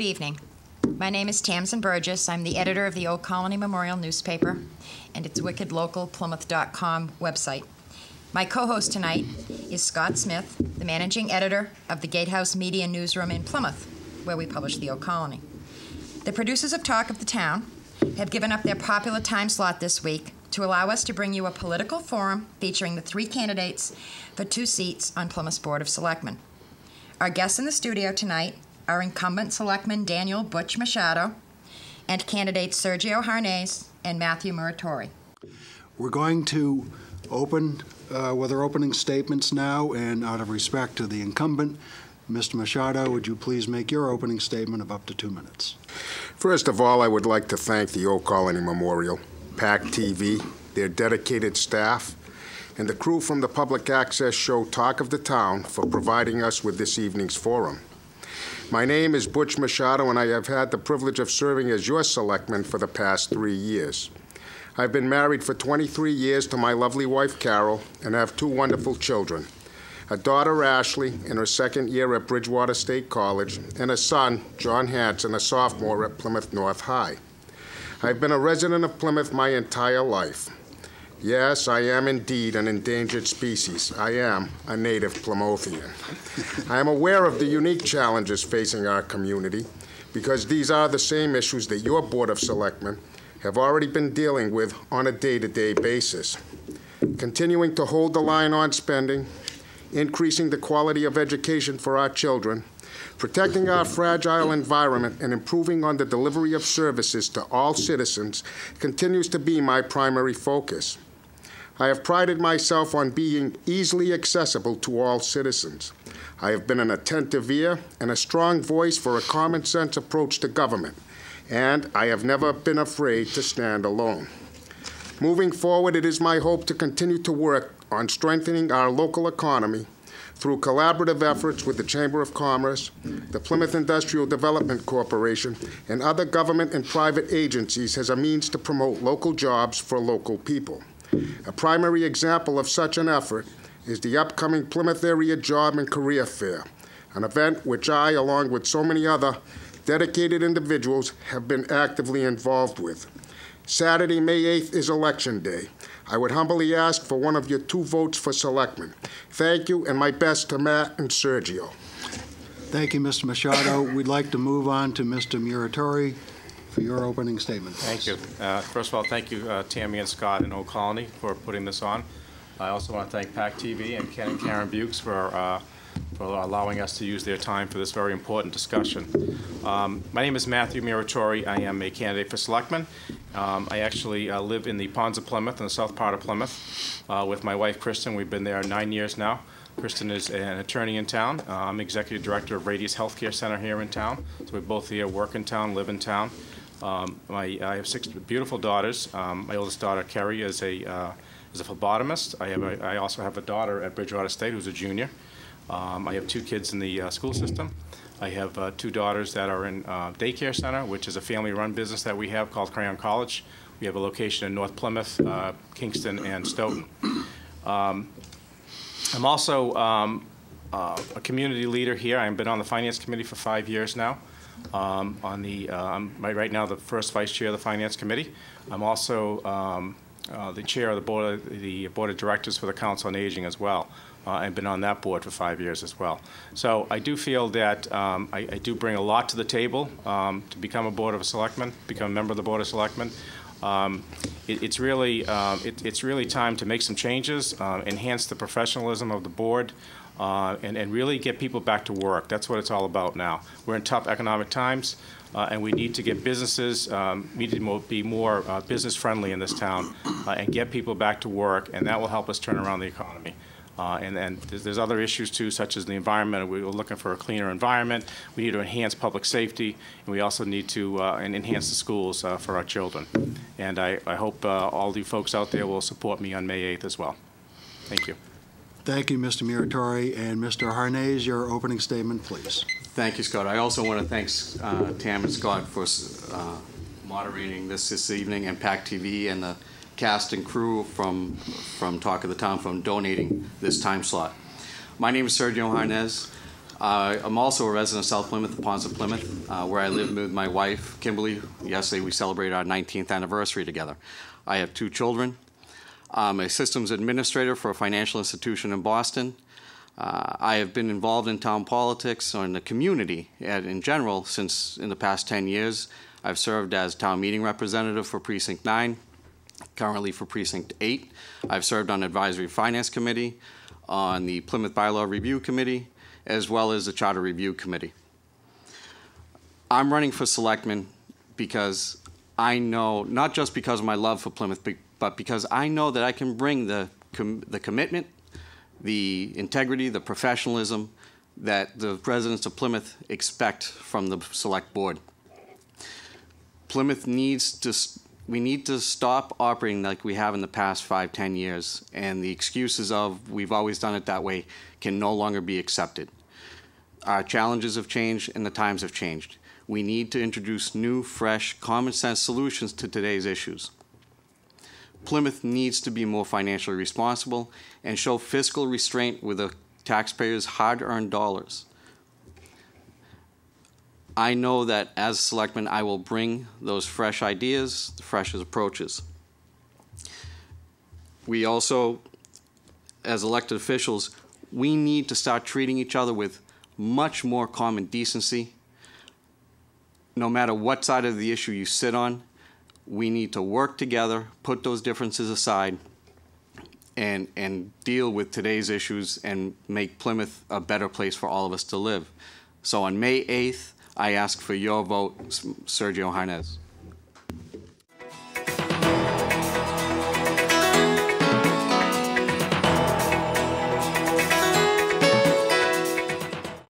evening. My name is Tamsin Burgess. I'm the editor of the Old Colony Memorial newspaper and its wickedlocalplymouth.com website. My co-host tonight is Scott Smith, the managing editor of the Gatehouse Media Newsroom in Plymouth, where we publish the Old Colony. The producers of Talk of the Town have given up their popular time slot this week to allow us to bring you a political forum featuring the 3 candidates for 2 seats on Plymouth's Board of Selectmen. Our guests in the studio tonight are incumbent Selectman Daniel Butch Machado and candidates Sergio Harnez and Matthew Muratori. We're going to open with our opening statements now, and out of respect to the incumbent, Mr. Machado, would you please make your opening statement of up to 2 minutes? First of all, I would like to thank the Old Colony Memorial, PAC TV, their dedicated staff, and the crew from the public access show Talk of the Town for providing us with this evening's forum. My name is Butch Machado, and I have had the privilege of serving as your selectman for the past 3 years. I've been married for 23 years to my lovely wife, Carol, and have 2 wonderful children, a daughter, Ashley, in her 2nd year at Bridgewater State College, and a son, John Hanson, a sophomore at Plymouth North High. I've been a resident of Plymouth my entire life. Yes, I am indeed an endangered species. I am a native Plymouthian. I am aware of the unique challenges facing our community because these are the same issues that your Board of Selectmen have already been dealing with on a day-to-day basis. Continuing to hold the line on spending, increasing the quality of education for our children, protecting our fragile environment, and improving on the delivery of services to all citizens continues to be my primary focus. I have prided myself on being easily accessible to all citizens. I have been an attentive ear and a strong voice for a common-sense approach to government, and I have never been afraid to stand alone. Moving forward, it is my hope to continue to work on strengthening our local economy through collaborative efforts with the Chamber of Commerce, the Plymouth Industrial Development Corporation, and other government and private agencies as a means to promote local jobs for local people. A primary example of such an effort is the upcoming Plymouth Area Job and Career Fair, an event which I, along with so many other dedicated individuals, have been actively involved with. Saturday, May 8th is Election Day. I would humbly ask for one of your 2 votes for selectmen. Thank you, and my best to Matt and Sergio. Thank you, Mr. Machado. We'd like to move on to Mr. Muratori for your opening statement. Thank you. First of all, thank you, Tammy and Scott and Old Colony, for putting this on. I also want to thank PAC TV and Ken and Karen Bukes for allowing us to use their time for this very important discussion. My name is Matthew Muratori. I am a candidate for selectman. I actually live in the Ponds of Plymouth, in the south part of Plymouth, with my wife, Kristen. We've been there 9 years now. Kristen is an attorney in town. I'm executive director of Radius Healthcare Center here in town. So we both here work in town, live in town. I have 6 beautiful daughters. My oldest daughter, Kerry, is a phlebotomist. I also have a daughter at Bridgewater State who's a junior. I have 2 kids in the school system. I have 2 daughters that are in daycare center, which is a family-run business that we have called Crayon College. We have a location in North Plymouth, Kingston, and Stoughton. I'm also a community leader here. I've been on the Finance Committee for 5 years now. I'm right now the first vice chair of the Finance Committee. I'm also the chair of the board of directors for the Council on Aging as well. I've been on that board for 5 years as well. So I do feel that I do bring a lot to the table to become a Board of Selectmen, become a member of the Board of Selectmen. It's really time to make some changes, enhance the professionalism of the board, and really get people back to work. That's what it's all about now. We're in tough economic times, and we need to get businesses, need to be more business-friendly in this town and get people back to work, and that will help us turn around the economy. And there's other issues too, such as the environment. We're looking for a cleaner environment. We need to enhance public safety, and we also need to enhance the schools for our children. And I hope all you folks out there will support me on May 8th as well. Thank you. Thank you, Mr. Muratori. And Mr. Harnez, your opening statement, please. Thank you, Scott. I also want to thank Tam and Scott for moderating this evening, and PAC TV and the cast and crew from Talk of the Town for donating this time slot. My name is Sergio Harnez. I'm also a resident of South Plymouth, the Ponds of Plymouth, where I live with my wife, Kimberly. Yesterday we celebrated our 19th anniversary together. I have 2 children. I'm a systems administrator for a financial institution in Boston. I have been involved in town politics or in the community in general since in the past 10 years. I've served as town meeting representative for Precinct 9, currently for Precinct 8. I've served on Advisory Finance Committee, on the Plymouth Bylaw Review Committee, as well as the Charter Review Committee. I'm running for selectman because I know, not just because of my love for Plymouth, but because I know that I can bring the commitment, the integrity, the professionalism that the residents of Plymouth expect from the select board. Plymouth we need to stop operating like we have in the past 5-10 years, and the excuses of we've always done it that way can no longer be accepted. Our challenges have changed and the times have changed. We need to introduce new, fresh, common sense solutions to today's issues. Plymouth needs to be more financially responsible and show fiscal restraint with the taxpayers' hard-earned dollars. I know that as a selectman, I will bring those fresh ideas, fresh approaches. We also, as elected officials, we need to start treating each other with much more common decency. No matter what side of the issue you sit on, we need to work together, put those differences aside, and deal with today's issues and make Plymouth a better place for all of us to live. So on May 8th, I ask for your vote, Sergio Harnez.